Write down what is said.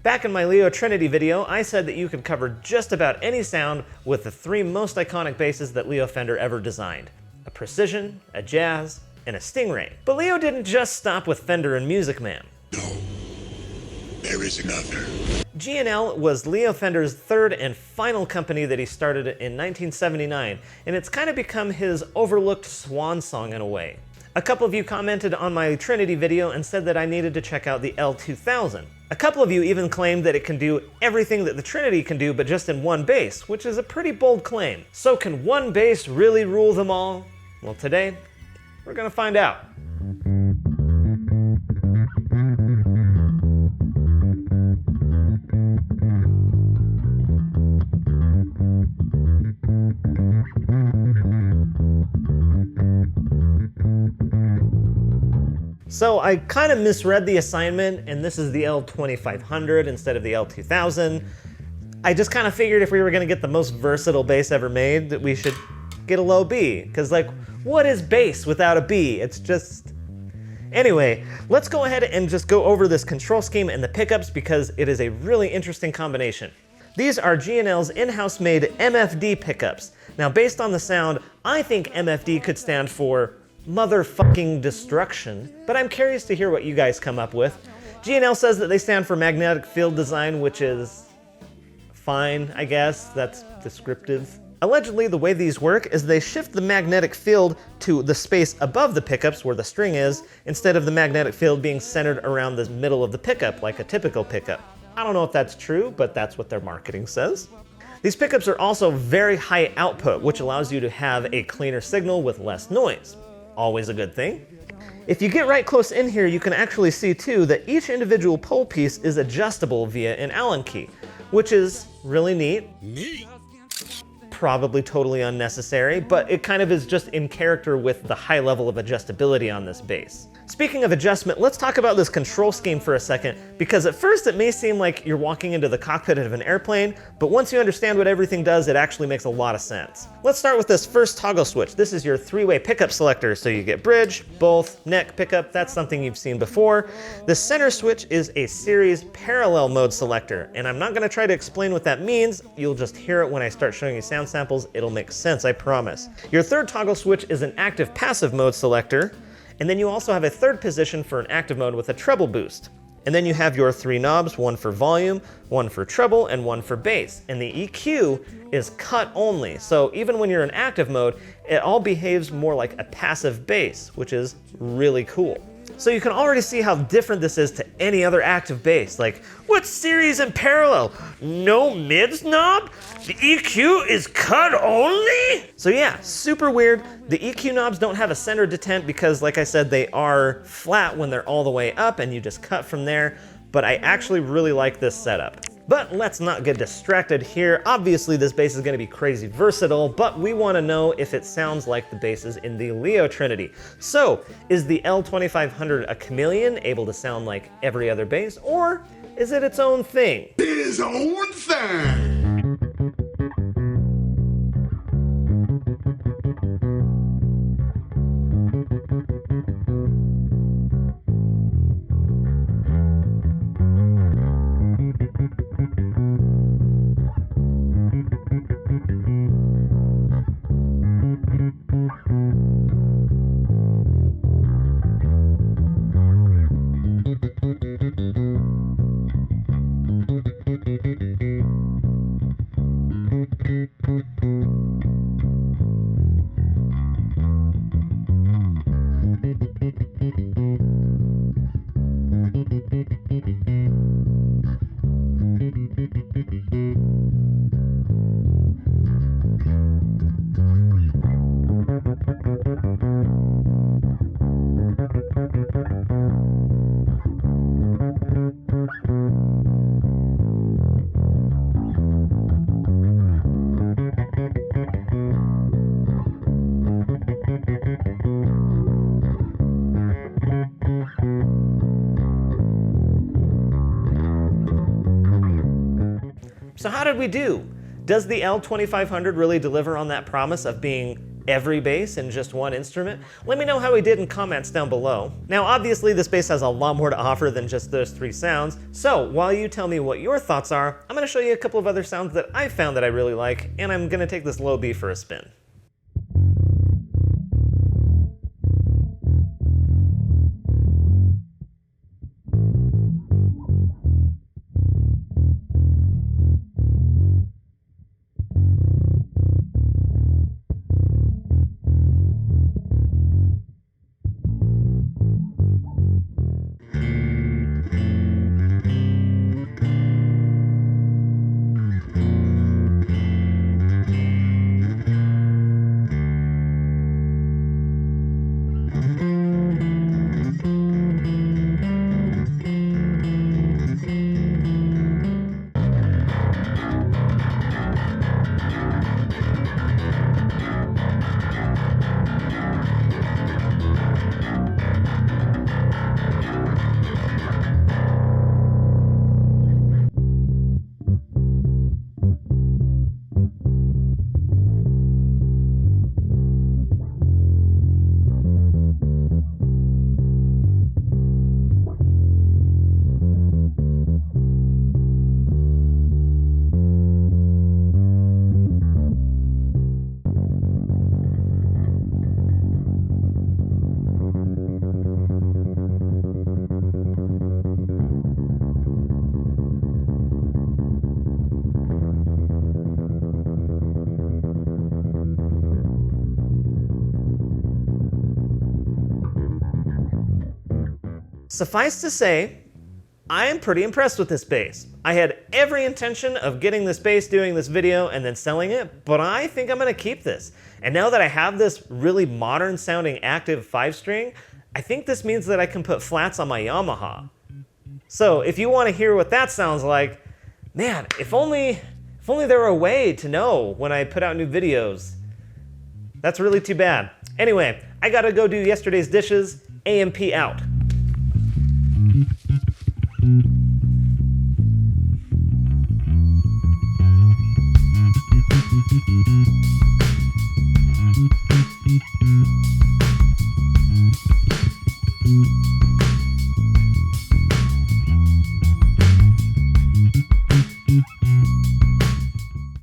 Back in my Leo Trinity video, I said that you could cover just about any sound with the three most iconic basses that Leo Fender ever designed: a Precision, a Jazz, and a Stingray. But Leo didn't just stop with Fender and Music Man. No, there is another. G&L was Leo Fender's third and final company that he started in 1979, and it's kind of become his overlooked swan song in a way. A couple of you commented on my Trinity video and said that I needed to check out the L2000. A couple of you even claimed that it can do everything that the Trinity can do, but just in one bass, which is a pretty bold claim. So can one bass really rule them all? Well, today, we're gonna find out. So I kind of misread the assignment, and this is the L2500 instead of the L2000. I just kind of figured if we were going to get the most versatile bass ever made, that we should get a low B. Because, like, what is bass without a B? It's just... Anyway, let's go ahead and just go over this control scheme and the pickups because it is a really interesting combination. These are G&L's in-house made MFD pickups. Now, based on the sound, I think MFD could stand for motherfucking destruction, but I'm curious to hear what you guys come up with. G&L says that they stand for magnetic field design, which is fine, I guess. That's descriptive. Allegedly, the way these work is they shift the magnetic field to the space above the pickups where the string is, instead of the magnetic field being centered around the middle of the pickup like a typical pickup. I don't know if that's true, but that's what their marketing says. These pickups are also very high output, which allows you to have a cleaner signal with less noise. Always a good thing. If you get right close in here, you can actually see too that each individual pole piece is adjustable via an Allen key, which is really neat. Probably totally unnecessary, but it kind of is just in character with the high level of adjustability on this bass. Speaking of adjustment, let's talk about this control scheme for a second, because at first it may seem like you're walking into the cockpit of an airplane, but once you understand what everything does, it actually makes a lot of sense. Let's start with this first toggle switch. This is your three-way pickup selector, so you get bridge, both, neck, pickup. That's something you've seen before. The center switch is a series parallel mode selector, and I'm not gonna try to explain what that means. You'll just hear it when I start showing you sound samples. It'll make sense, I promise. Your third toggle switch is an active passive mode selector. And then you also have a third position for an active mode with a treble boost. And then you have your three knobs, one for volume, one for treble, and one for bass. And the EQ is cut only. So even when you're in active mode, it all behaves more like a passive bass, which is really cool. So you can already see how different this is to any other active bass. Like, what's series and parallel? No mids knob? The EQ is cut only? So yeah, super weird. The EQ knobs don't have a center detent because, like I said, they are flat when they're all the way up and you just cut from there. But I actually really like this setup. But let's not get distracted here. Obviously, this bass is gonna be crazy versatile, but we wanna know if it sounds like the basses in the Leo Trinity. So, is the L2500 a chameleon, able to sound like every other bass, or is it its own thing? His own thing! So how did we do? Does the L2500 really deliver on that promise of being every bass in just one instrument? Let me know how he did in comments down below. Now obviously this bass has a lot more to offer than just those 3 sounds, so while you tell me what your thoughts are, I'm going to show you a couple of other sounds that I found that I really like, and I'm going to take this low B for a spin. Suffice to say, I am pretty impressed with this bass. I had every intention of getting this bass, doing this video, and then selling it, but I think I'm gonna keep this. And now that I have this really modern sounding active 5-string, I think this means that I can put flats on my Yamaha. So if you wanna hear what that sounds like, man, if only there were a way to know when I put out new videos. That's really too bad. Anyway, I gotta go do yesterday's dishes. AMP out. Thank you.